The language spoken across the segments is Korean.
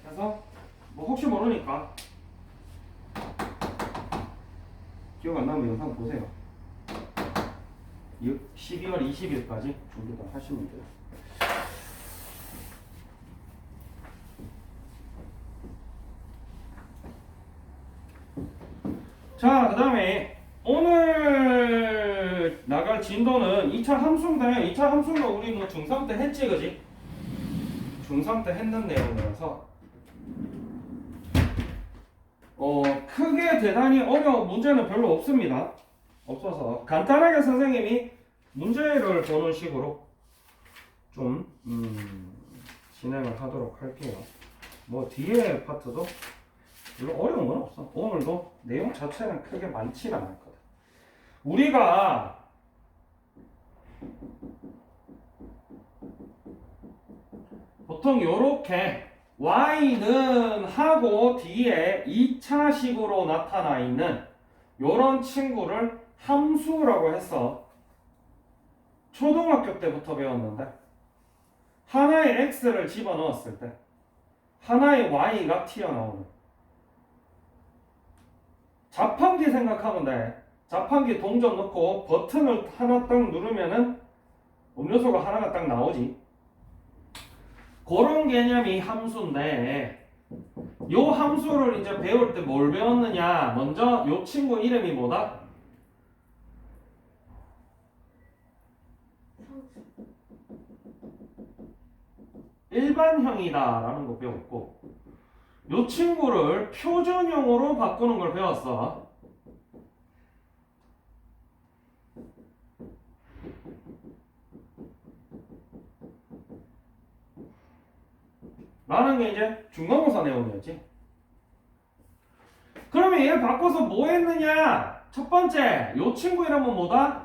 그래서 뭐 혹시 모르니까 기억 안 나면 영상 보세요. 12월 20일까지 준비 다 하시면 돼요. 자, 그 다음에 오늘 나갈 진도는 2차 함수인데 2차 함수는 우리 뭐 중3 때 했지, 그지? 중3 때 했는 내용이라서 크게 대단히 어려운 문제는 별로 없습니다. 없어서 간단하게 선생님이 문제를 보는 식으로 좀 진행을 하도록 할게요. 뭐 뒤에 파트도 별로 어려운 건 없어. 오늘도 내용 자체는 크게 많지는 않을 거다. 우리가 보통 요렇게 y는 하고 뒤에 2차식으로 나타나 있는 요런 친구를 함수라고 해서 초등학교 때부터 배웠는데 하나의 x를 집어넣었을 때 하나의 y가 튀어나오는 자판기 생각하면 돼. 자판기 동전 넣고 버튼을 하나 딱 누르면은 음료수가 하나가 딱 나오지. 그런 개념이 함수인데 요 함수를 이제 배울 때 뭘 배웠느냐. 먼저 요 친구 이름이 뭐다? 일반형이다 라는 거 배웠고 요 친구를 표준형으로 바꾸는 걸 배웠어. 라는 게 이제 중간고사 내용이었지. 그러면 얘를 바꿔서 뭐 했느냐? 첫 번째, 요 친구 이름은 뭐다?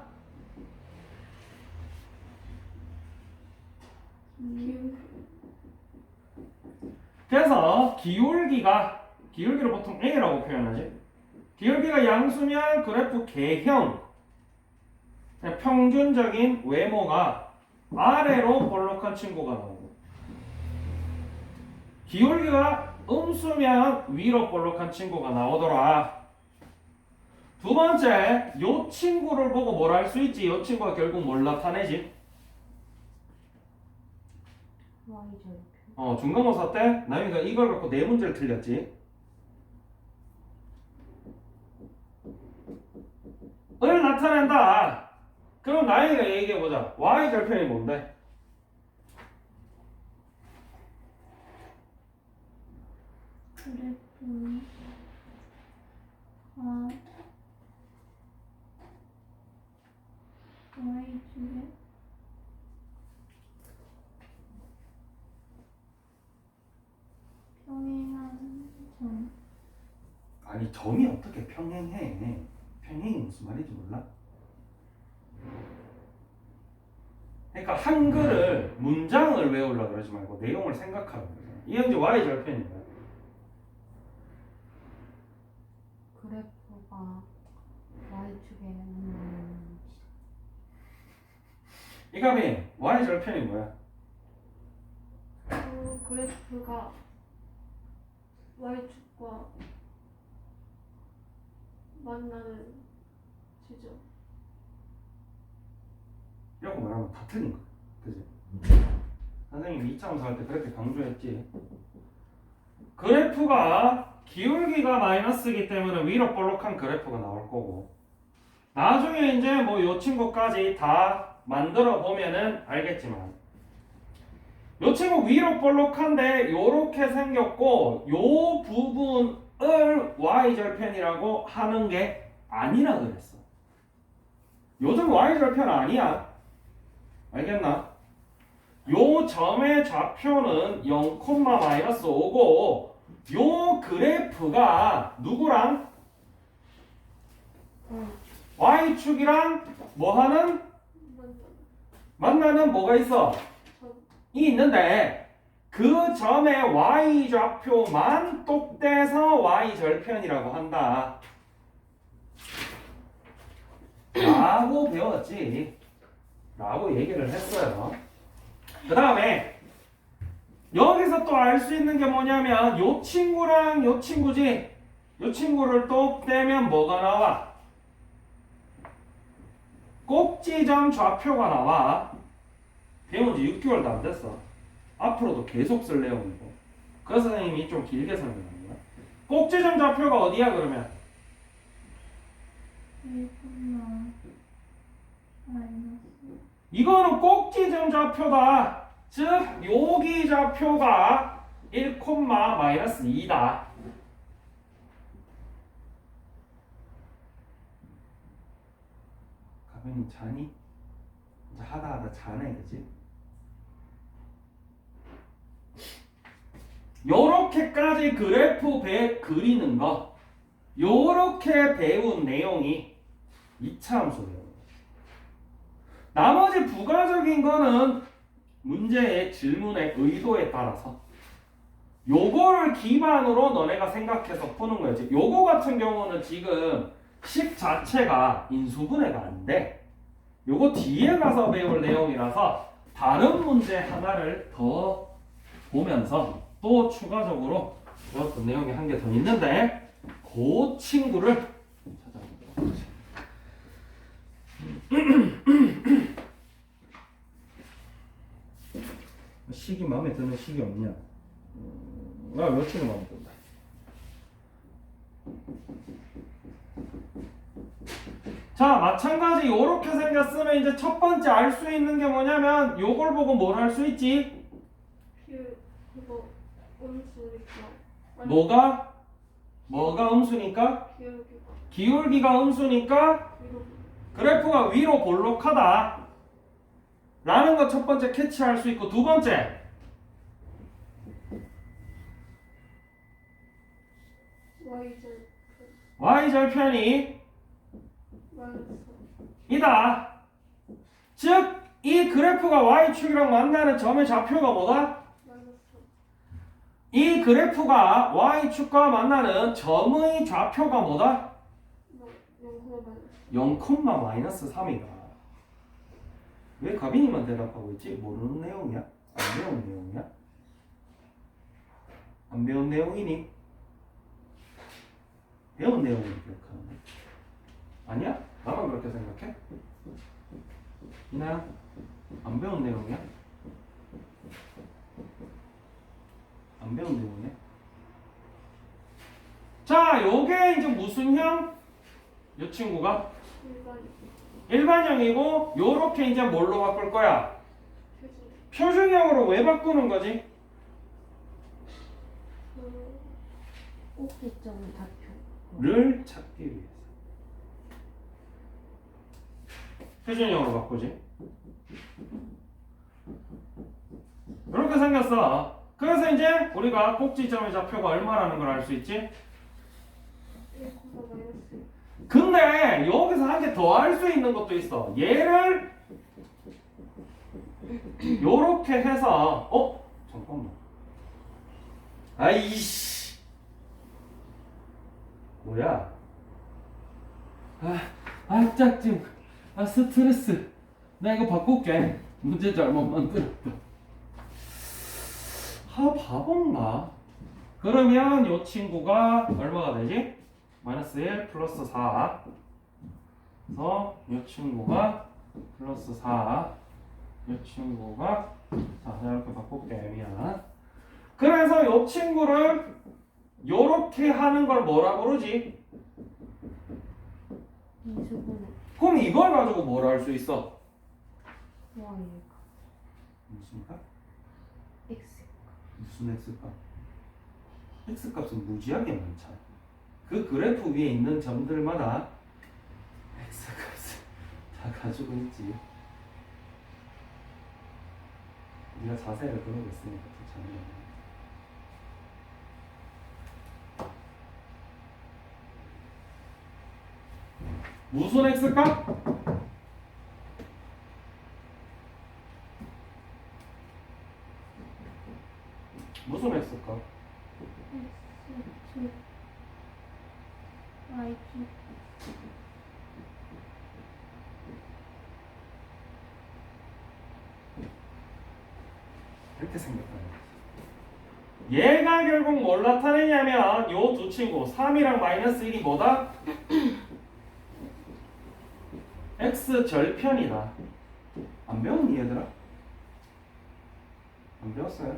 그래서 기울기를 보통 A라고 표현하지. 기울기가 양수면 그래프 개형, 평균적인 외모가 아래로 볼록한 친구가 나오고 기울기가 음수면 위로 볼록한 친구가 나오더라. 두 번째, 요 친구를 보고 뭘 할 수 있지? 요 친구가 결국 뭘 나타내지? 중간고사 때 나영이가 이걸 갖고 네 문제를 틀렸지. 을 나타낸다. 그럼 나영이가 얘기해보자. y절편이 뭔데? 그래프 y축에 평행한 점. 아니 점이 어떻게 평행해? 평행이 무슨 말인지 몰라? 그러니까 한글을 문장을 외우려고 그러지 말고 내용을 생각하라고 그러잖아. 이게 이제 y절편인 거야. 그래프가 y축에 있는 이감이 y절편이 뭐야? 그 그래프가 y축과 만나는 지점. 이렇게 말하면 다 틀린 거야. 그지? 선생님이 2차 함수 할 때 그렇게 강조했지. 그래프가 기울기가 마이너스이기 때문에 위로 볼록한 그래프가 나올 거고 나중에 이제 뭐 요 친구까지 다 만들어 보면은 알겠지만 요 친구 위로 볼록한데 요렇게 생겼고 요 부분을 y절편이라고 하는 게 아니라 그랬어. 요즘 y절편 아니야. 알겠나? 요 점의 좌표는 0,-5고 요 그래프가 누구랑? y축이랑 뭐하는? 만나는 뭐가 있어? 이 있는데 그 점의 y좌표만 똑대서 y절편이라고 한다 라고 배웠지 라고 얘기를 했어요. 그 다음에 여기서 또 알 수 있는 게 뭐냐면 요 친구랑 요 친구지. 요 친구를 또 떼면 뭐가 나와? 꼭지점 좌표가 나와. 배운 지 6개월도 안 됐어. 앞으로도 계속 쓸 내용이고. 그래서 선생님이 좀 길게 설명하는 거야. 꼭지점 좌표가 어디야 그러면? 1, 마이너스. 이거는 꼭지점 좌표다. 즉 여기 좌표가 1, 마이너스 2다. 가빈이 자니? 이제 하다 자네 그지? 요렇게까지 그래프 그리는 거 요렇게 배운 내용이 2차 함수예요. 나머지 부가적인 거는 문제의 질문의 의도에 따라서 요거를 기반으로 너네가 생각해서 푸는 거지. 요거 같은 경우는 지금 식 자체가 인수분해가 안 돼. 요거 뒤에 가서 배울 내용이라서 다른 문제 하나를 더 보면서 또 추가적으로 어떤 내용이 한 개 더 있는데 그 친구를 찾아보도록 하겠습니다. 식이 마음에 드는 식이 없냐? 몇 식이 마음에 든다. 자, 마찬가지 요렇게 생겼으면 이제 첫 번째 알 수 있는 게 뭐냐면 요걸 보고 뭘 할 수 있지? 그거 음수니까. 뭐가 음수니까? 기울기가 기울기가 음수니까 위로. 그래프가 위로 볼록하다 라는 거 첫 번째 캐치할 수 있고, 두 번째 y절편이 마이너스. 이다. 즉 이 그래프가 y축이랑 만나는 점의 좌표가 뭐다? 마이너스. 이 그래프가 y축과 만나는 점의 좌표가 뭐다? 0,-3이다. 왜 가빈이만 대답하고 있지? 모르는 내용이야? 안 배운 내용이야? 안 배운 내용이니? 배운 내용을 기억하는 아니야? 나만 그렇게 생각해? 이나야? 안 배운 내용이야? 안 배운 내용이야? 자, 요게 이제 무슨 형? 이 친구가 일반형이고 요렇게 이제 뭘로 바꿀 거야? 표준형으로 왜 바꾸는 거지? 꼭지점 좌표. 를 찾기 위해서. 표준형으로 바꾸지. 이렇게 생겼어. 그래서 이제 우리가 꼭지점의 좌표가 얼마라는 걸 알 수 있지? 1, 마이너스. 근데 여기서 한 개 더 알 수 있는 것도 있어. 얘를 요렇게 해서 잠깐만. 아이씨. 뭐야? 짝증. 스트레스. 나 이거 바꿀게. 문제 잘못 만들었다. 바본가? 그러면 요 친구가 얼마가 되지? 마이너스 1 플러스 4. 그래서 이 친구가 플러스 4. 이 친구가 자, 이렇게 바꿀게. 미안. 그래서 이 친구를 요렇게 하는 걸 뭐라 그러지? 인수분해. 그럼 이걸 가지고 뭘 할 수 있어? Y가. 무슨 값? X. 무슨 x값? x값은 무지하게 많잖아. 그 그래프 위에 있는 점들마다 x값을 다 가지고 있지. 우리가 자세를 그러고 있으니까 더 잘해. 무슨 x값? 무슨 x값? X. Y. 이렇게 생겼다는 거지. 얘가 결국 뭘 나타내냐면 요 두 친구 3이랑 마이너스 1이 뭐다? x 절편이다. 안 배웠니 얘들아? 안 배웠어요?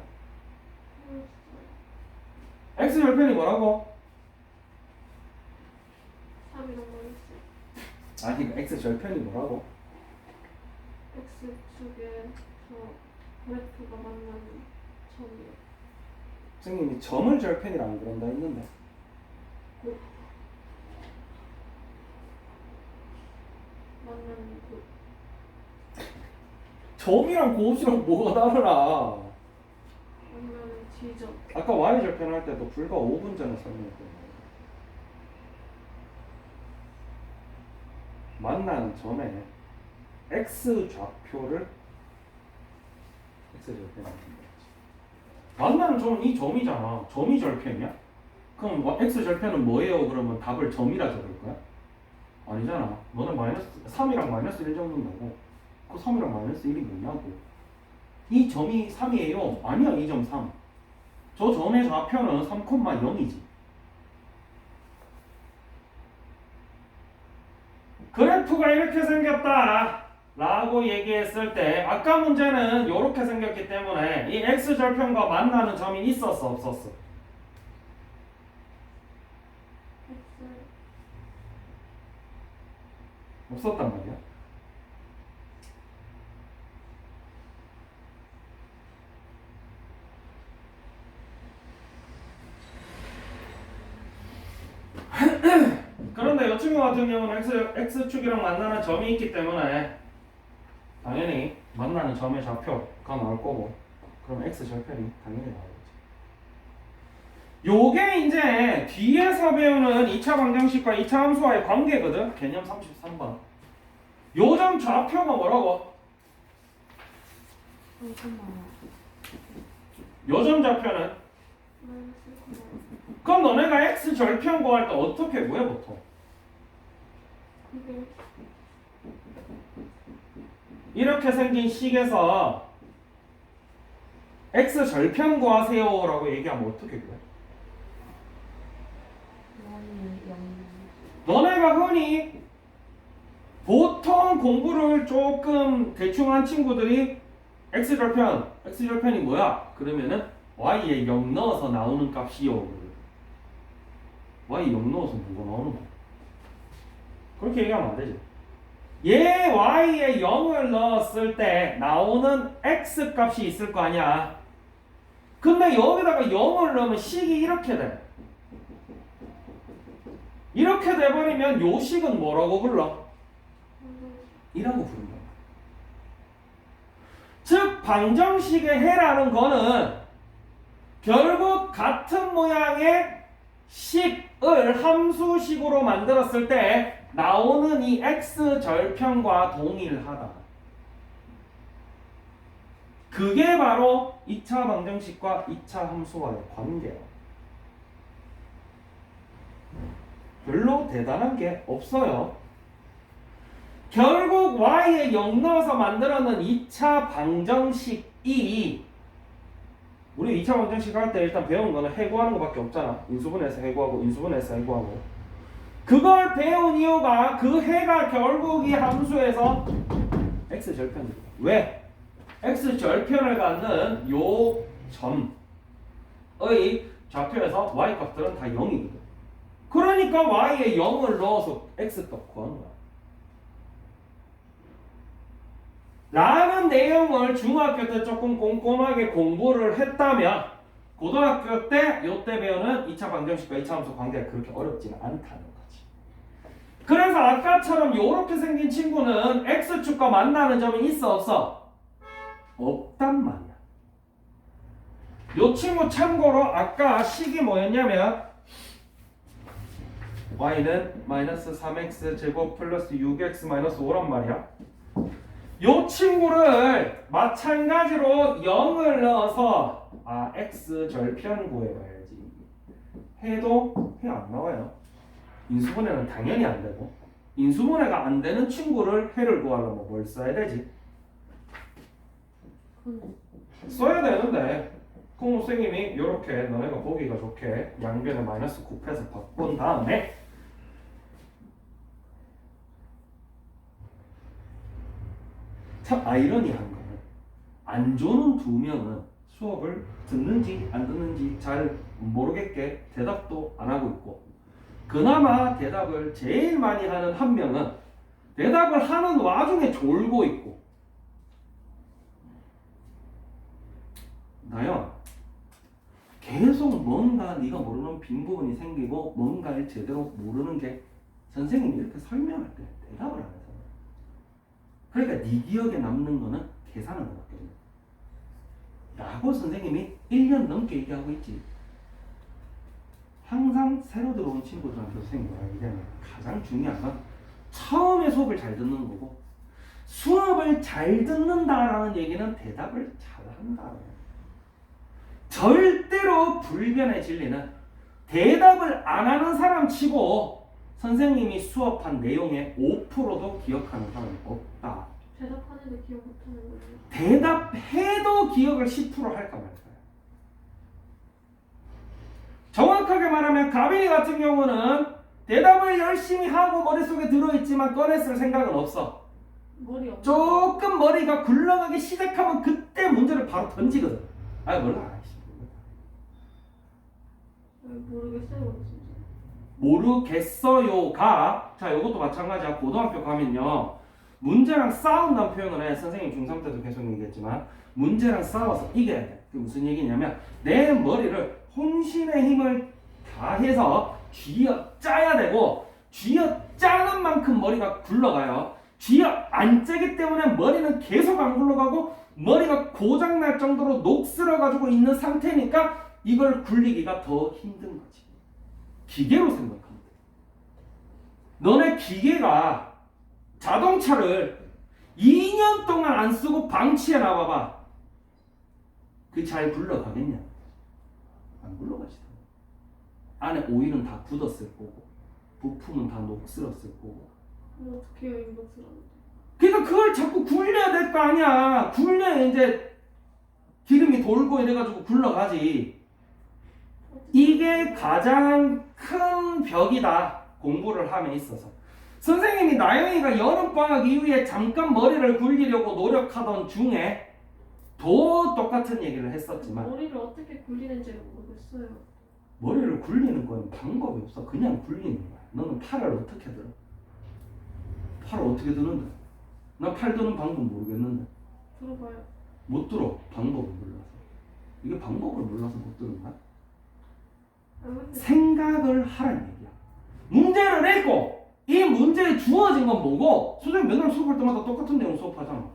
x 절편이 뭐라고? 3이랑 마이너스 아니 x 절편이 뭐라고? X축에서 그래프가 만나는 점이요. 선생님이 점을 절편이라고 그런다 했는데 만나는 점이랑 고수랑 뭐가 다르나? 만나는 지점. 아까 y 절편 할 때도 불과 5분 전에 설명했거든요. 만나는 점에 x 좌표를 x 절편 만나는 점은 이 점이잖아. 점이 절편이야? 그럼 x 절편은 뭐예요? 그러면 답을 점이라 적을 거야? 아니잖아. 너는 마이너스 3이랑 마이너스 1 적는다고. 그 3이랑 마이너스 1이 뭐냐고. 이 점이 3이에요. 아니야, 이 점 3. 저 점의 좌표는 3,0이지. 그래프가 이렇게 생겼다 라고 얘기했을 때 아까 문제는 이렇게 생겼기 때문에 이 x절편과 만나는 점이 있었어 없었어? X 없었단 말이야. 그런데 이 친구 같은 경우는 x축이랑 만나는 점이 있기 때문에 당연히 만나는 점의 좌표가 나올 거고 그럼 x절편이 당연히 나오겠지. 요게 이제 뒤에서 배우는 2차 방정식과 2차 함수와의 관계거든. 개념 33번. 요 점 좌표가 뭐라고? 요 점 좌표는? 마이너스 1,0. 그럼 너네가 x절편 구할 때 어떻게 구해 보통? 그게 이렇게 생긴 식에서 x절편 구하세요 라고 얘기하면 어떻게 구해? 너네가 흔히 보통 공부를 조금 대충 한 친구들이 x절편이 뭐야? 그러면은 y에 0 넣어서 나오는 값이요. y 0 넣어서 뭐가 나오는 거야? 그렇게 얘기하면 안 되지. 얘 y에 0을 넣었을 때 나오는 x 값이 있을 거 아니야. 근데 여기다가 0을 넣으면 식이 이렇게 돼. 이렇게 돼버리면 요 식은 뭐라고 불러? 이라고 부른다. 즉 방정식의 해라는 거는 결국 같은 모양의 식을 함수식으로 만들었을 때 나오는 이 x절편과 동일하다. 그게 바로 2차 방정식과 2차 함수와의 관계야. 별로 대단한 게 없어요. 결국 y에 0 넣어서 만들어낸 2차 방정식이 우리 2차 방정식 할 때 일단 배운 거는 해구하는 것밖에 없잖아. 인수분해서 해구하고 인수분해서 해구하고. 그걸 배운 이유가 그 해가 결국 이 함수에서 x절편이다. 왜? x절편을 갖는 요 점의 좌표에서 y 값들은 다 0이거든. 그러니까 y에 0을 넣어서 x값 구하는 거야. 라는 내용을 중학교 때 조금 꼼꼼하게 공부를 했다면 고등학교 때 요때 배우는 2차 방정식과 2차 함수 관계가 그렇게 어렵지는 않다는 거지. 그래서 아까처럼 요렇게 생긴 친구는 x축과 만나는 점이 있어 없어? 없단 말이야. 요 친구 참고로 아까 식이 뭐였냐면 y는 마이너스 3x 제곱 플러스 6x 마이너스 5란 말이야. 요 친구를 마찬가지로 0을 넣어서 x절편 구해봐야지. 해도 해 안 나와요. 인수분해는 당연히 안 되고 인수분해가 안 되는 친구를 해를 구하려면 뭘 써야 되지? 써야 되는데 그럼 선생님이 이렇게 너네가 보기가 좋게 양변에 마이너스 곱해서 바꾼 다음에 참 아이러니한 거는 안 좋은 두 명은 수업을 듣는지 안 듣는지 잘 모르겠게 대답도 안 하고 있고, 그나마 대답을 제일 많이 하는 한 명은 대답을 하는 와중에 졸고 있고. 나야 계속 뭔가 네가 모르는 빈 부분이 생기고 뭔가를 제대로 모르는 게 선생님이 이렇게 설명할 때 대답을 안 해서, 그러니까 네 기억에 남는 거는 계산하는 거거든요 라고 선생님이 1년 넘게 얘기하고 있지. 항상 새로 들어온 친구들한테 선생님 뭐라 얘기하면 가장 중요한 건 처음에 수업을 잘 듣는 거고, 수업을 잘 듣는다라는 얘기는 대답을 잘한다. 절대로 불변의 진리는 대답을 안 하는 사람 치고 선생님이 수업한 내용의 5%도 기억하는 사람이 없다. 대답하는데 기억 못하는 거예요. 대답해도 기억을 10% 할까 말까요. 정확하게 말하면 가빈이 같은 경우는 대답을 열심히 하고 머릿속에 들어있지만 꺼냈을 생각은 없어. 머리 없어. 조금 머리가 굴러가기 시작하면 그때 문제를 바로 던지거든. 아 몰라. 모르겠어요 진짜. 모르겠어요가, 자 이것도 마찬가지야. 고등학교 가면요 문제랑 싸운다는 표현을 해. 선생님 중3 때도 계속 얘기했지만 문제랑 싸워서 이겨야 돼. 그게 무슨 얘기냐면 내 머리를 혼신의 힘을 다해서 쥐어 짜야 되고, 쥐어 짜는 만큼 머리가 굴러가요. 쥐어 안 짜기 때문에 머리는 계속 안 굴러가고 머리가 고장날 정도로 녹슬어가지고 있는 상태니까 이걸 굴리기가 더 힘든 거지. 기계로 생각하면 돼. 너네 기계가 자동차를 2년 동안 안 쓰고 방치해 놔봐봐. 그 잘 굴러가겠냐? 안 굴러가지. 안에 오일은 다 굳었을 거고 부품은 다 녹슬었을 거고. 어떻게 해요 인덕스라는데. 그러니까 그걸 자꾸 굴려야 될 거 아니야. 굴려야 이제 기름이 돌고 이래가지고 굴러가지. 이게 가장 큰 벽이다. 공부를 함에 있어서. 선생님이 나영이가 여름방학 이후에 잠깐 머리를 굴리려고 노력하던 중에 더 똑같은 얘기를 했었지만 머리를 어떻게 굴리는지를 모르겠어요. 머리를 굴리는 건 방법이 없어. 그냥 굴리는 거야. 너는 팔을 어떻게 들어? 팔을 어떻게 드는데? 나 팔 드는 방법 모르겠는데. 들어봐요. 못 들어. 방법을 몰라서. 이게 방법을 몰라서 못 들은 거야? 생각을 하라는 얘기야. 문제를 냈고 이 문제에 주어진 건 뭐고, 선생님 맨날 수업할 때마다 똑같은 내용 수업하잖아.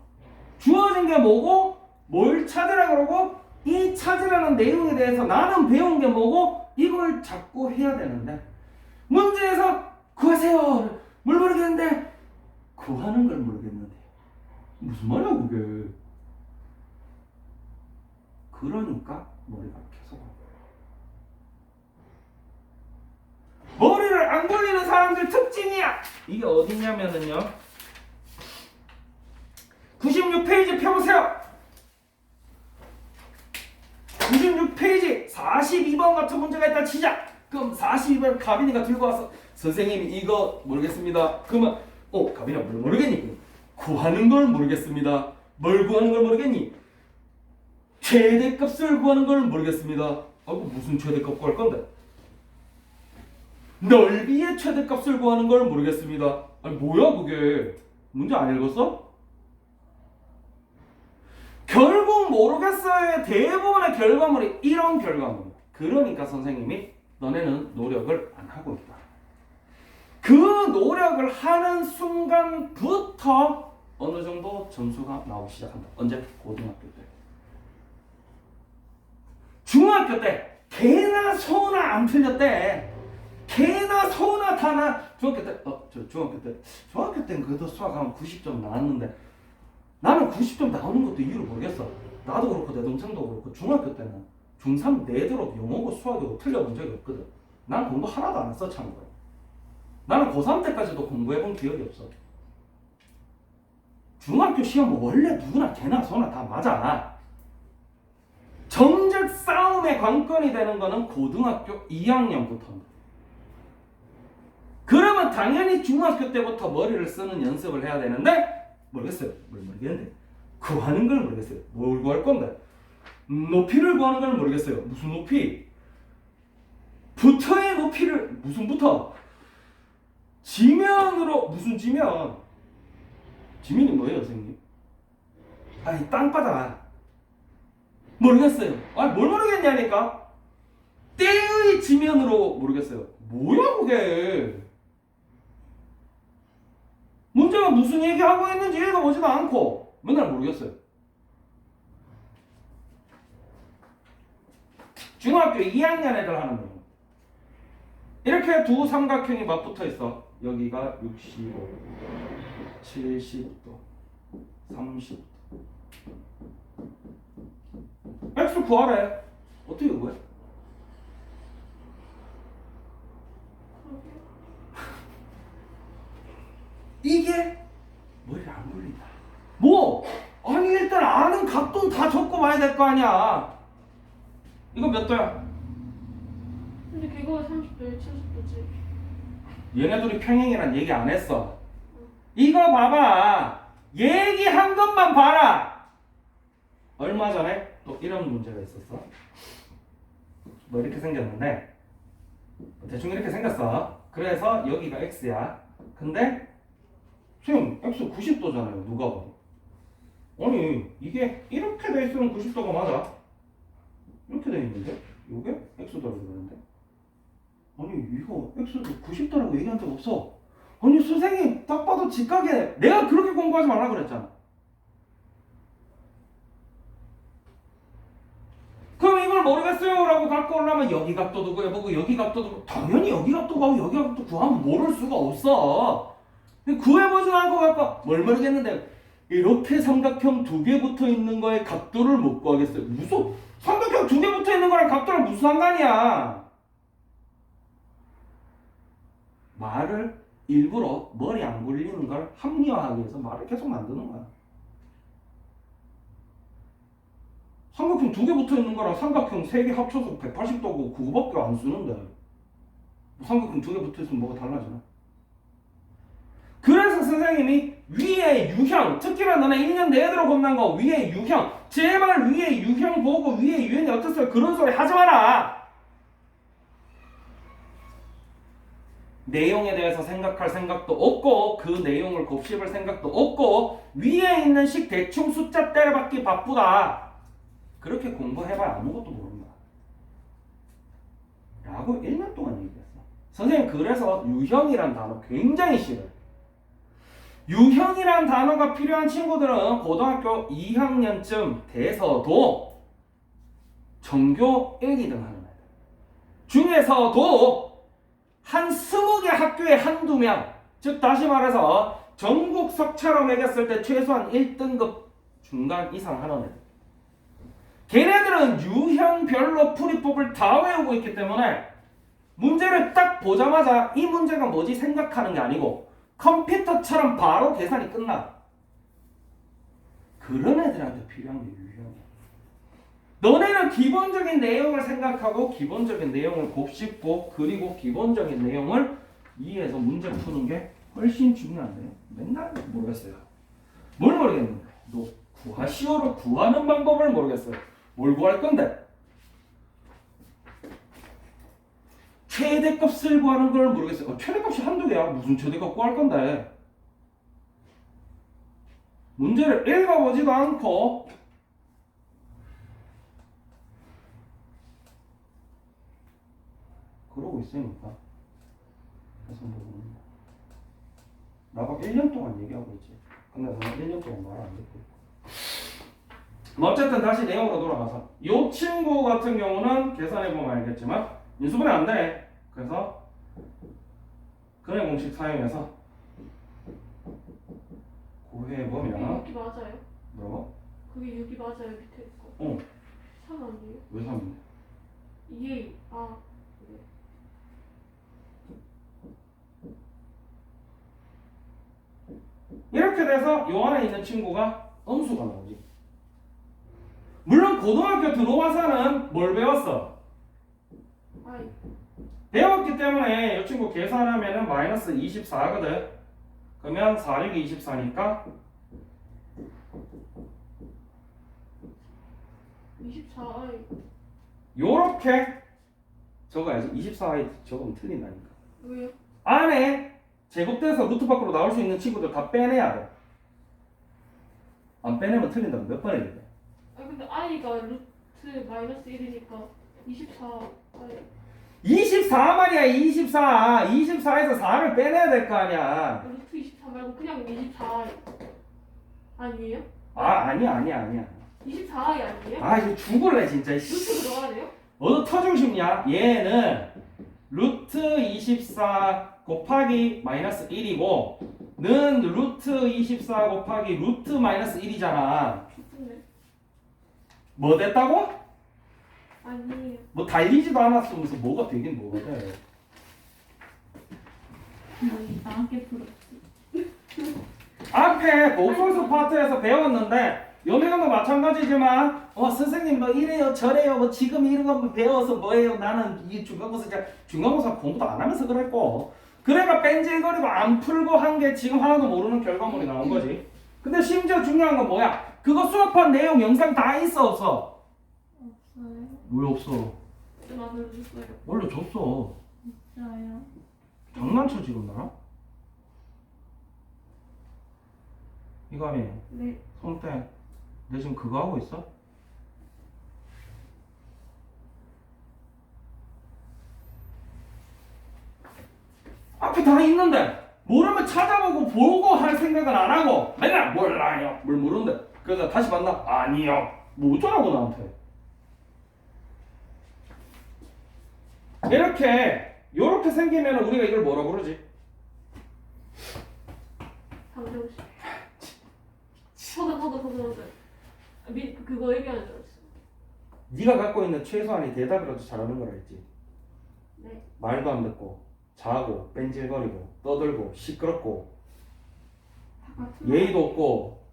주어진 게 뭐고 뭘 찾으라 그러고 이 찾으라는 내용에 대해서 나는 배운 게 뭐고 이걸 자꾸 해야 되는데, 문제에서 구하세요 뭘 모르겠는데 구하는 걸 모르겠는데 무슨 말이야 그게. 그러니까 머리가 계속 머리를 안 굴리는 사람들 특징이야. 이게 어디냐면은요 96페이지 펴보세요. 96페이지 42번 같은 문제가 있다 치자. 그럼 42번 가빈이가 들고 와서 선생님이 이거 모르겠습니다. 그러면 가빈아 뭘 모르겠니? 구하는 걸 모르겠습니다. 뭘 구하는 걸 모르겠니? 최대값을 구하는 걸 모르겠습니다. 무슨 최대값 구할 건데? 넓이의 최대값을 구하는 걸 모르겠습니다. 아니 뭐야 그게? 문제 안 읽었어? 결국 모르겠어요의 대부분의 결과물이 이런 결과물. 그러니까 선생님이 너네는 노력을 안 하고 있다. 그 노력을 하는 순간부터 어느 정도 점수가 나오기 시작한다. 언제? 고등학교 때. 중학교 때 개나 소나 안 틀렸대. 개나 소나 다나. 중학교 때 중학교 때는 그래도 수학하면 90점 나왔는데 나는 90점 나오는 것도 이유를 모르겠어. 나도 그렇고 내 동생도 그렇고 중학교 때는 중3 내도록 영어고 수학이고 틀려본 적이 없거든. 난 공부 하나도 안 했어 참고로. 나는 고3 때까지도 공부해본 기억이 없어. 중학교 시험은 원래 누구나 개나 소나 다 맞아. 정작 싸움의 관건이 되는 거는 고등학교 2학년부터입니다. 그러면 당연히 중학교 때부터 머리를 쓰는 연습을 해야 되는데 모르겠어요. 뭘 모르겠는데 구하는 걸 모르겠어요. 뭘 구할 건데 높이를 구하는 걸 모르겠어요. 무슨 높이? 부터의 높이를 무슨 부터? 지면으로 무슨 지면? 지면이 뭐예요, 선생님? 아니 땅바닥. 모르겠어요. 아니 뭘 모르겠냐니까? 때의 지면으로 모르겠어요. 뭐야 그게? 문제가 무슨 얘기하고 있는지 읽어보지도 않고 맨날 모르겠어요. 중학교 2학년 애들 하는 거. 이렇게 두 삼각형이 맞붙어 있어. 여기가 65, 70도, 30도. X 구하래. 어떻게 구해? 그러게요. 이게 머리를 안 굴린다. 뭐? 아니 일단 아는 각도는 다 적고 봐야 될 거 아니야. 이거 몇 도야? 근데 걔가 30도에 70도지. 얘네들이 평행이란 얘기 안 했어. 이거 봐봐. 얘기한 것만 봐라. 얼마 전에 또 이런 문제가 있었어. 뭐 이렇게 생겼는데 대충 이렇게 생겼어. 그래서 여기가 x야. 근데 지금 x 90도잖아요. 누가 봐도. 아니 이게 이렇게 돼 있으면 90도가 맞아. 이렇게 돼 있는데 이게 x도라고 그러는데 아니 이거 x도 90도라고 얘기한 적 없어. 아니 선생님 딱 봐도 직각에 내가 그렇게 공부하지 말라 그랬잖아. 그럼 이걸 모르겠어요 라고 갖고 오려면 여기 각도도 구해보고 여기 각도도 구해보고 당연히 여기 각도 가고 여기 각도 구하면 모를 수가 없어. 구해보지 않고 갖고 뭘 모르겠는데 이렇게 삼각형 두 개 붙어 있는 거에 각도를 못 구하겠어요. 무슨 삼각형 두 개 붙어 있는 거랑 각도랑 무슨 상관이야. 말을 일부러 머리 안 굴리는 걸 합리화하기 위해서 말을 계속 만드는 거야. 삼각형 두 개 붙어 있는 거랑 삼각형 세 개 합쳐서 180도고 그거밖에 안 쓰는데 삼각형 두 개 붙어 있으면 뭐가 달라지나? 그래서 선생님이 위에 유형, 특히나 너네 1년 내에 들어 겁난 거 위에 유형, 제발 위에 유형 보고 위에 유형이 어땠어요? 그런 소리 하지 마라. 내용에 대해서 생각할 생각도 없고 그 내용을 곱씹을 생각도 없고 위에 있는 식 대충 숫자 때려박기 바쁘다. 그렇게 공부해봐야 아무것도 모른다 라고 1년 동안 얘기했어. 선생님 그래서 유형이란 단어 굉장히 싫어요. 유형이란 단어가 필요한 친구들은 고등학교 2학년쯤 돼서도 전교 1, 2등 하는 애들 중에서도 한 20개 학교에 한두 명, 즉 다시 말해서 전국석차로 매겼을 때 최소한 1등급 중간 이상 하는 애들. 걔네들은 유형별로 풀이법을 다 외우고 있기 때문에 문제를 딱 보자마자 이 문제가 뭐지 생각하는 게 아니고 컴퓨터처럼 바로 계산이 끝나. 그런 애들한테 필요한 게 유형이야. 너네는 기본적인 내용을 생각하고 기본적인 내용을 곱씹고 그리고 기본적인 내용을 이해해서 문제 푸는 게 훨씬 중요한데요. 맨날 모르겠어요. 뭘 모르겠는데 너 구하시오로 구하는 방법을 모르겠어요. 뭘 구할 건데? 최대값을 구하는 걸 모르겠어요. 최대값이 한두 개야. 무슨 최대값 구할 건데? 문제를 읽어보지도 않고 그러고 있으니까 그래서 모르겠네. 나가 1년 동안 얘기하고 있지. 근데 나는 1년 동안 말 안 듣고 있고. 어쨌든 다시 내용으로 돌아가서 이 친구 같은 경우는 계산해보면 알겠지만 인수분해 안 되네. 그래서 근해 공식 사용해서 구해보면 그게 6이 맞아요? 뭐라고? 그게 6이 맞아요 밑에 있고. 어. 3 아니에요? 왜 3인데? 2에 아 그래. 이렇게 돼서 요 안에 있는 친구가 음수가 나오지. 물론 고등학교 들어와서는 뭘 배웠어? 아이. 배웠기 때문에 이 친구 계산하면은 마이너스 24거든. 그러면 4, 6, 24니까 24i. 요렇게 적어야지. 24i 적으면 틀린다니까. 왜요? 안에 제곱돼서 루트 밖으로 나올 수 있는 친구들 다 빼내야 돼. 안 빼내면 틀린다고 몇 번에 얘기해. 아 근데 i가 루트 마이너스 1이니까 24i. 24 말이야. 24. 24에서 4를 빼내야 될 거 아니야. 루트 24 말고 그냥 24i 아니에요? 아니야. 24i 아니에요? 아 이거 죽을래 진짜. 루트 들어가야 돼요? 어디 터지고 싶냐? 얘는 루트 24 곱하기 마이너스 1이고 는 루트 24 곱하기 루트 마이너스 1이잖아. 좋네. 뭐 됐다고? 아니에요. 뭐 달리지도 않았으면서 뭐가 되긴 뭐가 돼. 뭐 이상하게 풀었지. 앞에 복소수 파트에서 배웠는데 요네가도 마찬가지지만 선생님 뭐 이래요 저래요 뭐 지금 이런 거 배워서 뭐예요. 나는 이 중간고사 공부도 안 하면서 그랬고 그래가 뺀질거리고 안 풀고 한 게 지금 하나도 모르는 결과물이 나온 거지. 근데 심지어 중요한 건 뭐야? 그거 수업한 내용 영상 다 있어 없어? 없어요. 왜 없어? 만들어줬어요. 원래 줬어. 없어요. 장난쳐 지금 나랑? 이감이 네. 손땡 내 지금 그거 하고 있어? 앞에 다 있는데 모르면 찾아보고 보고 할 생각은 안 하고 맨날 몰라요 뭘 모르는데 그래서 다시 만나 아니요 뭐 어쩌라고 나한테 요렇게 생기면 우리가 이걸 뭐라 부르지? 방정식. 저도. 그거 얘기하는 줄 알았어. 네가 갖고 있는 최소한의 대답이라도 잘하는 거라 했지. 네. 말도 안 듣고 자고 뺀질거리고 떠들고 시끄럽고 다 같은 예의도 없고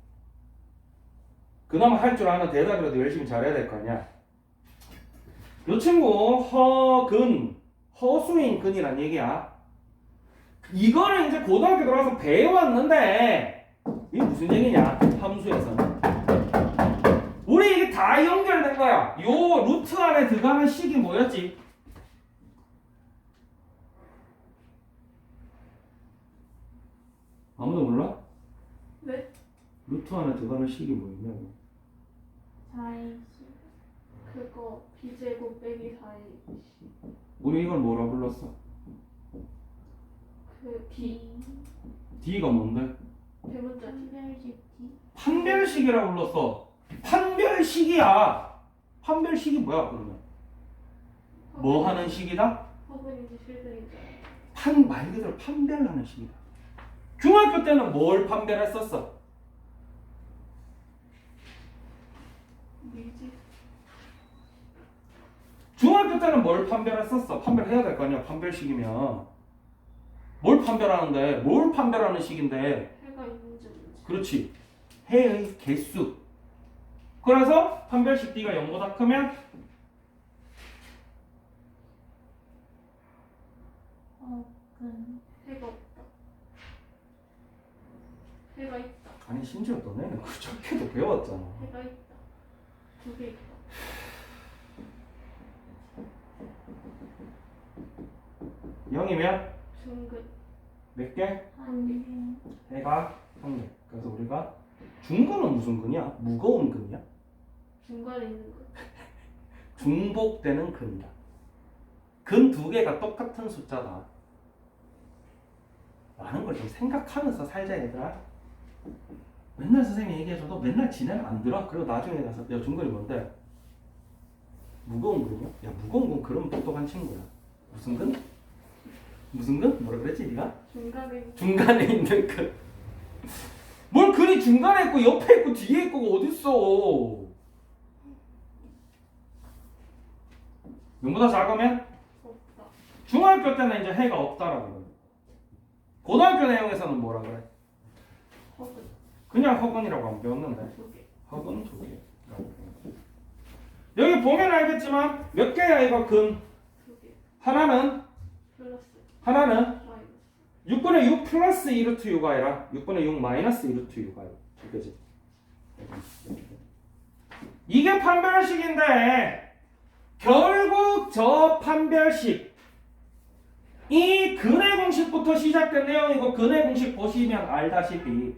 그나마 할 줄 아는 대답이라도 열심히 잘해야 될 거 아니야. 요 친구 허수인 근이란 얘기야. 이거를 이제 고등학교 들어가서 배워왔는데 이게 무슨 얘기냐? 함수에서는 우리 이게 다 연결된 거야. 요 루트 안에 들어가는 식이 뭐였지? 아무도 몰라? 네. 루트 안에 들어가는 식이 뭐였냐고. 4의 그거 b제곱 빼기 4이 우리 이걸 뭐라 불렀어? 그 b D가 뭔데? 대문자 d. 판별식 D. 판별식이라고 불렀어. 판별식이야. 판별식이 뭐야 그러면? 뭐 하는 식이다? 허근인지 실근인지. 말 그대로 판별하는 식이다. 중학교 때는 뭘 판별했었어? 미지. 중학교 때는 뭘 판별했었어? 판별해야 될 거 아니야 판별식이면. 뭘 판별하는데? 뭘 판별하는 식인데? 해가 있는지 없는지. 그렇지. 해의 개수. 그래서 판별식 D가 0보다 크면 근 해가 없다. 해가 있다. 아니 심지어 너네는 그저께도 배웠잖아. 해가 있다. 2개 있다. 영이면 중근. 몇 개? 한 해가 한 개. 그래서 우리가 중근은 무슨 근이야? 무거운 근이야? 중간에 있는 거. 중복되는 근이다. 근 두 개가 똑같은 숫자다. 라는 걸 좀 생각하면서 살자 얘들아. 맨날 선생님이 얘기해줘도 맨날 지네는 안 들어. 그리고 나중에 가서 야 중근이 뭔데? 무거운 근이요? 야 무거운 근 그럼 똑똑한 친구야. 무슨 근? 무슨 근? 뭐라 그랬지 네가? 중간에 있는 근. 뭘 근이 중간에 있고 옆에 있고 뒤에 있고 어딨어. 0보다 작으면? 없다. 중학교 때는 이제 해가 없다라고 그래. 고등학교 내용에서는 뭐라 그래? 허근. 그냥 허근이라고 안 배웠는데 2개. 허근 두 개라고 배워. 여기 보면 알겠지만 몇 개야 이거 근? 2개. 하나는 플러스. 하나는 마이너스. 6분의 6 플러스 2루트 6가 아니라 6분의 6 마이너스 2루트 6가 그지? 이게 판별식인데 결국 저 판별식 이 근의 공식부터 시작된 내용이고 근의 공식 보시면 알다시피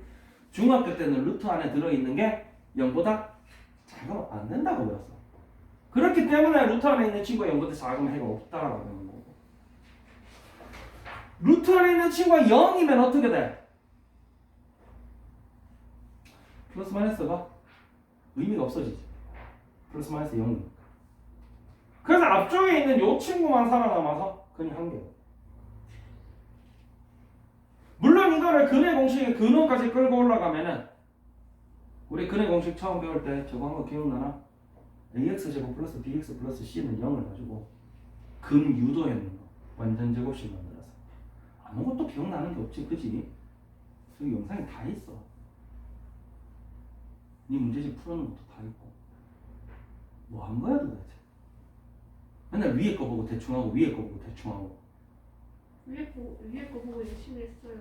중학교 때는 루트 안에 들어있는 게 0보다 작으면 안 된다고 배웠어. 그렇기 때문에 루트 안에 있는 친구가 0보다 작으면 해가 없다라고 배우는 거고 루트 안에 있는 친구가 0이면 어떻게 돼? 플러스 마이너스가 의미가 없어지지. 플러스 마이너스 0이니까. 그래서 앞쪽에 있는 요 친구만 살아남아서 근이 한 개예요. 물론 이거를 근의 공식의 근호까지 끌고 올라가면은 우리 근의 공식 처음 배울 때 저거 한 거 기억나나? ax제곱 플러스 bx 플러스 c는 0을 가지고 근 유도했는 거 완전 제곱식 만들어서 아무것도 기억나는 게 없지 그지? 저기 영상에 다 있어. 네 문제집 풀어놓은 것도 다 있고 뭐 한 거야 도대체? 맨날 위에 거 보고 대충 하고 위에 거 보고 대충 하고 위에 거 보고 열심히 했어요.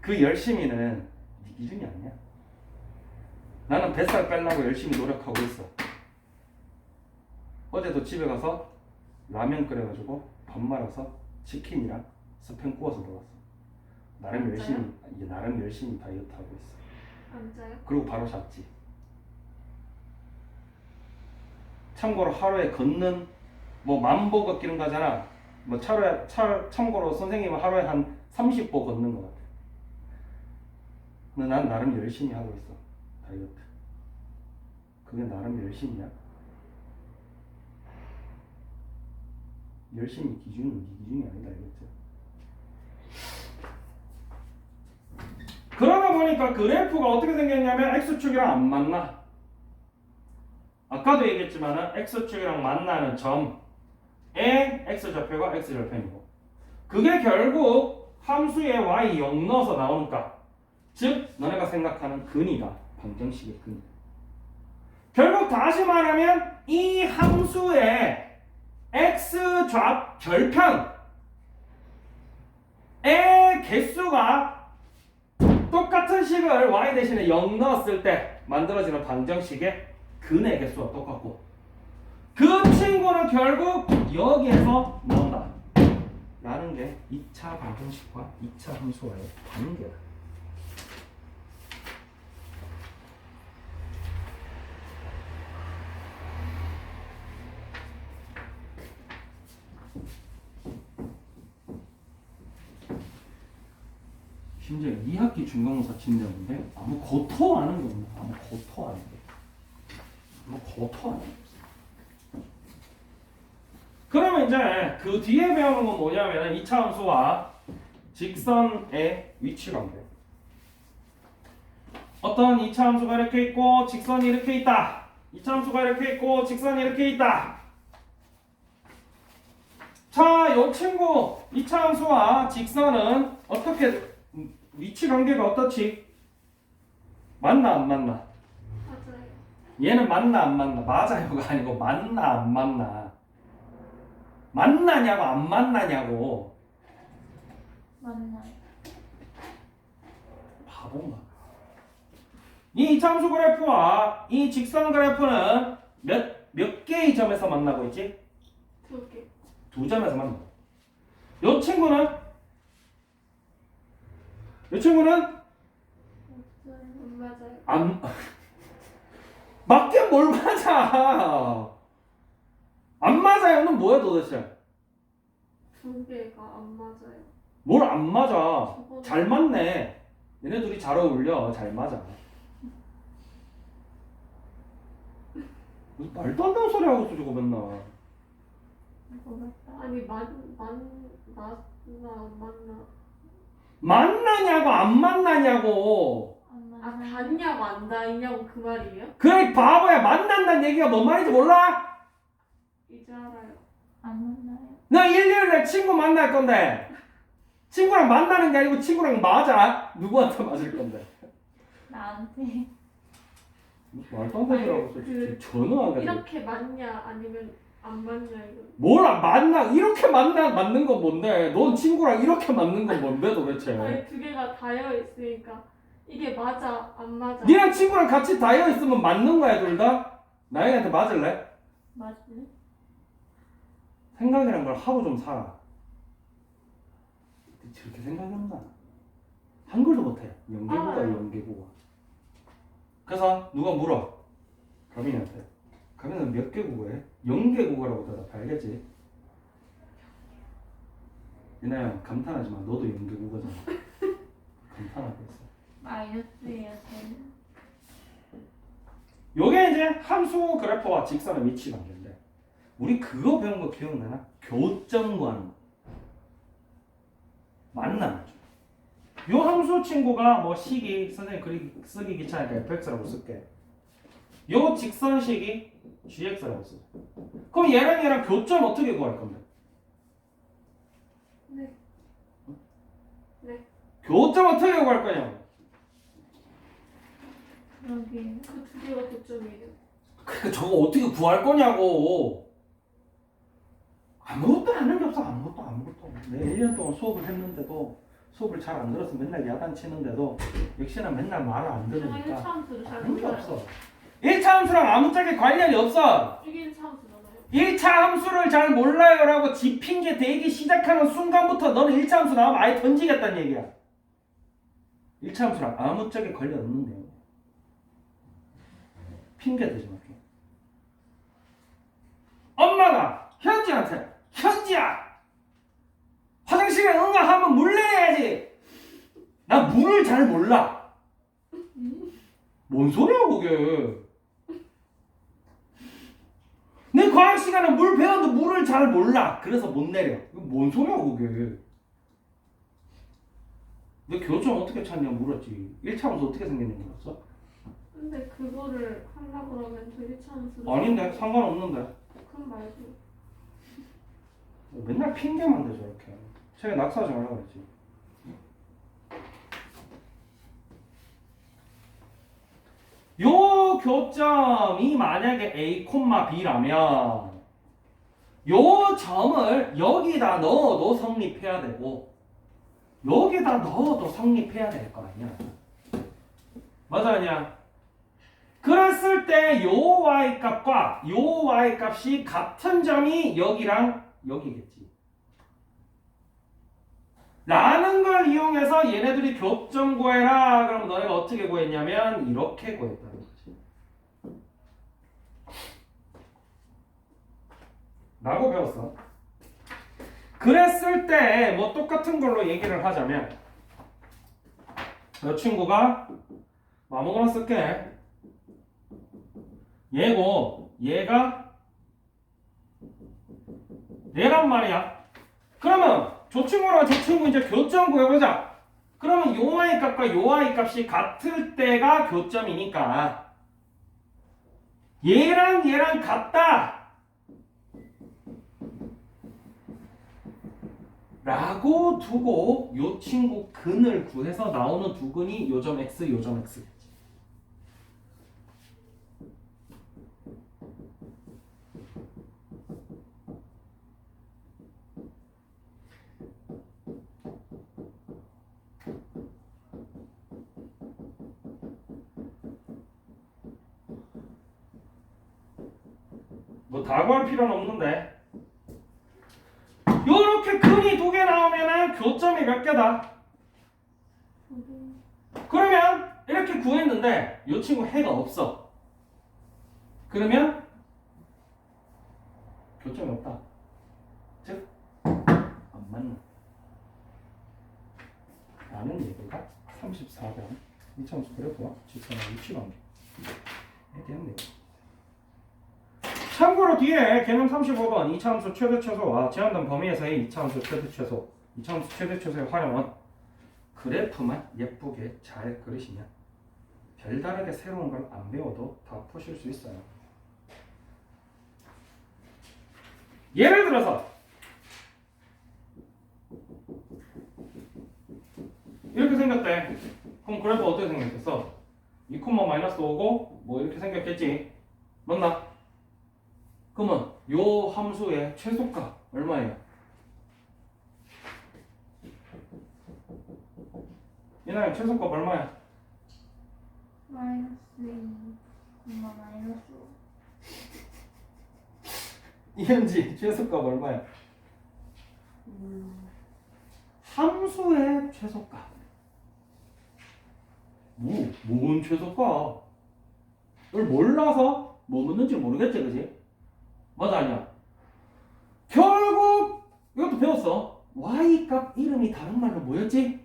그 열심히는 네 기준이 아니야. 나는 뱃살 빼려고 열심히 노력하고 있어. 어제도 집에 가서 라면 끓여가지고 밥 말아서 치킨이랑 스팸 구워서 먹었어. 나름 열심히 이제 나름 열심히 다이어트 하고 있어. 안 짜요? 그리고 바로 잤지. 참고로 하루에 걷는 뭐 만보 걷기는 가잖아. 뭐 참고로 선생님은 하루에 한 30보 걷는 것 같아. 근데 난 나름 열심히 하고 있어. 다이어트. 그게 나름 열심이야. 열심히 기준은 네 기준이 아니다 이거지. 그러다 보니까 그래프가 어떻게 생겼냐면 x축이랑 안 만나. 아까도 얘기했지만은 x축이랑 만나는 점에 x좌표가 x절편이고 그게 결국 함수에 y 0 넣어서 나오니까 즉 너네가 생각하는 근이다. 방정식의 근. 결국 다시 말하면 이 함수의 x좌 절편의 개수가 똑같은 식을 y 대신에 0 넣었을 때 만들어지는 방정식의 근의 개수와 똑같고 그 친구는 결국 여기에서 나온다 라는 게 2차 방정식과 2차 함수와의 관계다. 심지어 2학기 중간고사 진대였는데 아무 고토하는 게 없네. 아무 고토하는 게. 아무 고토하는 게 없어. 그러면 이제 그 뒤에 배우는 건 뭐냐면 2차 함수와 직선의 위치 관계. 어떤 2차 함수가 이렇게 있고 직선이 이렇게 있다. 2차 함수가 이렇게 있고 직선이 이렇게 있다. 자, 이 친구 2차 함수와 직선은 어떻게 위치 관계가 어떻지? 맞나 안 맞나? 맞아요. 얘는 맞나 안 맞나? 맞아요가 아니고 맞나 안 맞나? 만나냐고 안 만나냐고. 만나요. 바본가? 이 이참수 그래프와 이 직선 그래프는 몇 개의 점에서 만나고 있지? 2개. 두 점에서 만나. 이 친구는 안 맞아요. 안 맞긴 뭘 맞아? 안 맞아요는 뭐야 도대체? 2개가 안 맞아요. 뭘 안 맞아? 저거는- 잘 맞네. 얘네 둘이 잘 어울려. 잘 맞아. 무슨 말도 안 되는 소리 하고 있어 저거 맨날. 모르겠다. 아니 맞나 만나냐고 안 만나냐고. 안 아 만나요. 닿냐고 안 닿냐고 그 말이에요? 그래 바보야. 만난다는 얘기가 뭔 말인지 몰라? 이제 알아요. 안 만나요. 나 일요일에 친구 만날 건데 친구랑 만나는 게 아니고 친구랑 맞아? 누구한테 맞을 건데? 나한테. 말도 안 되더라고. 아니, 그 전화하게. 이렇게 맞냐 아니면 안 맞냐 이거. 뭐라 맞나? 이렇게 맞는 건 뭔데? 넌 친구랑 이렇게 맞는 건 뭔데 도대체? 아니 두 개가 닿여 있으니까 이게 맞아 안 맞아. 니랑 친구랑 같이 다여 있으면 맞는 거야 둘 다? 나영이한테 맞을래? 맞을래? 생각이란 걸 하고 좀 살아. 저렇게 생각한다. 한글도 못해. 연계국어 알아요. 연계국어. 그래서 누가 물어? 가민이한테. 가민은 몇 개국어해? 연계국어라고 대답해. 알겠지? 이나야 감탄하지 마. 너도 연계국어잖아. 감탄하고 있어. 마이너스예요, 저는. 요게 이제 함수 그래프와 직선의 위치 관계인데 우리 그거 배운 거 기억나나? 교점 구하는 거. 맞나? 요 함수 친구가 뭐 식이 선생님 쓰기 귀찮으니까 fx라고 쓸게. 요 직선식이 gx라고 써. 그럼 얘랑 교점 어떻게 구할 건데? 네. 네. 교점 어떻게 구할 거냐고. 그러게요. 그 두 개가 교점이에요. 그러니까 저거 어떻게 구할 거냐고. 아무것도 하는 게 없어. 아무것도. 내 1년 동안 수업을 했는데도 수업을 잘 안 들어서 맨날 야단치는데도 역시나 맨날 말을 안 제가 들으니까 1차 함수를 잘 하는 게 몰라요. 없어. 1차 함수랑 아무짝에 관련이 없어. 이게 1차 함수잖아요. 1차 함수를 잘 몰라요라고 지 핑계 대기 시작하는 순간부터 너는 1차 함수 나오면 아예 던지겠다는 얘기야. 1차 함수랑 아무짝에 관련 없는 내용. 핑계 대지 마. 엄마가 현지야 화장실에 응가하면 물 내야지. 나 물을 잘 몰라. 뭔 소리야 그게. 내 과학 시간에 물 배웠는데 물을 잘 몰라. 그래서 못 내려. 이거 뭔 소리야 그게. 내 교점 어떻게 찾냐 물었지. 1차 함수 어떻게 생겼냐 물었어? 근데 그거를 하려고 그러면 저 1차 함수를 아닌데 상관없는데. 그건 말고. 맨날 핑계만 대죠 이렇게. 책에 낙서하지 말라고 그랬지. 요 교점이 만약에 A, B라면 요 점을 여기다 넣어도 성립해야 되고 여기다 넣어도 성립해야 될 거 아니야. 맞아 아니야? 그랬을 때 요 y 값과 요 y 값이 같은 점이 여기랑 여기겠지. 라는 걸 이용해서 얘네들이 교점 구해라. 그럼 너네가 어떻게 구했냐면 이렇게 구했다는 거지. 라고 배웠어. 그랬을 때 뭐 똑같은 걸로 얘기를 하자면 이 친구가 아무거나 쓸게. 얘고 얘가 얘란 말이야. 그러면 저 친구랑 저 친구 이제 교점 구해보자. 그러면 요 y 값과 요 y 값이 같을 때가 교점이니까 얘랑 같다 라고 두고 요 친구 근을 구해서 나오는 두 근이 요점 x 요점 x. 뭐 다 구할 필요는 없는데 요렇게 근이 두 개 나오면은 교점이 몇 개다? 그러면 이렇게 구했는데 요 친구 해가 없어. 그러면 교점이 없다. 즉 안 맞는 라는 얘기가 34번 이차함수 그래프와 직선의 위치 관계에 대한 내용. 참고로 뒤에 개념 35번 2차함수 최대 최소와 제한된 범위에서의 2차함수 최대 최소 2차함수 최대 최소의 활용은 그래프만 예쁘게 잘 그리시면 별다르게 새로운 걸 안 배워도 다 푸실 수 있어요. 예를 들어서 이렇게 생겼대. 그럼 그래프 어떻게 생겼겠어? 2, 마이너스 5고 뭐 이렇게 생겼겠지. 맞나? 그러면 요 함수의 최소값 얼마예요? 이나야 최소값 얼마야? 마이너스 2, 마이너스 5. 이현지 최소값 얼마야? 함수의 최소값. 뭔 최소값? 이걸 몰라서 뭐 묻는지 모르겠지, 그지? 맞아, 아니야? 결국 이것도 배웠어. y값 이름이 다른 말로 뭐였지?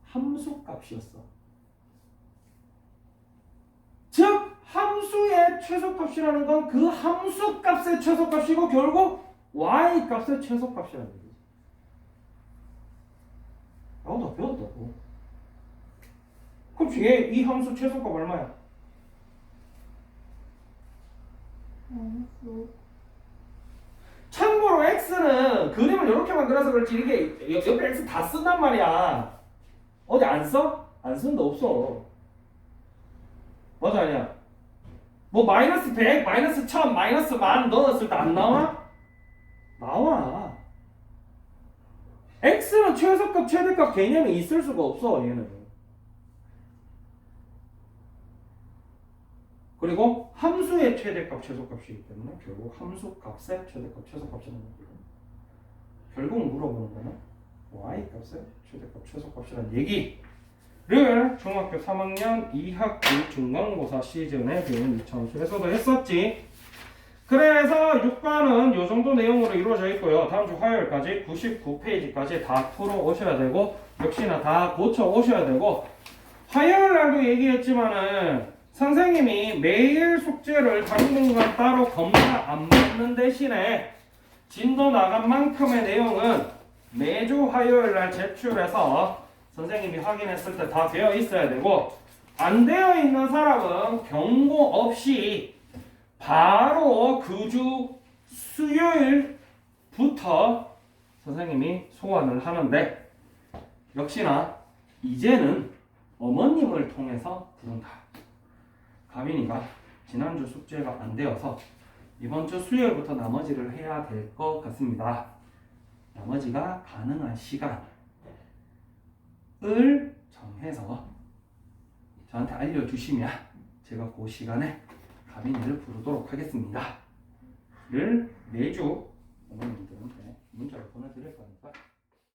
함수값이었어. 즉 함수의 최소값이라는 건 그 함수값의 최소값이고 결국 y값의 최소값이라는 거지. 나도 배웠다고. 그럼 이 함수 최소값 얼마야? 마이너스 참고로 x는 그림을 이렇게 만들어서 그렇지 이게 옆에 x 다 쓴단 말이야. 어디 안 써? 안 쓴 데 없어. 맞아 아니야? 뭐 마이너스 100, 마이너스 1000, 마이너스 10,000 넣었을 때 안 나와? 나와. x는 최소값, 최대값 개념이 있을 수가 없어 얘는. 그리고 함수의 최대값, 최소값이기 때문에 결국 함수값의 최대값, 최소값이라는 거고 결국 물어보는 거는 y값의 최대값, 최소값이라는 얘기를 중학교 3학년 2학기 중간고사 시즌에 배운 이차함수에서도 했었지. 그래서 6과는 이 정도 내용으로 이루어져 있고요. 다음 주 화요일까지 99페이지까지 다 풀어 오셔야 되고 역시나 다 고쳐 오셔야 되고 화요일 날도 얘기했지만은 선생님이 매일 숙제를 당분간 따로 검사 안 받는 대신에 진도 나간 만큼의 내용은 매주 화요일 날 제출해서 선생님이 확인했을 때 다 되어 있어야 되고 안 되어 있는 사람은 경고 없이 바로 그 주 수요일부터 선생님이 소환을 하는데 역시나 이제는 어머님을 통해서 부른다. 가빈이가 지난주 숙제가 안 되어서 이번 주 수요일부터 나머지를 해야 될 것 같습니다. 나머지가 가능한 시간을 정해서 저한테 알려주시면 제가 그 시간에 가빈이를 부르도록 하겠습니다. 를 매주 어머님들한테 문자를 보내드릴 거니까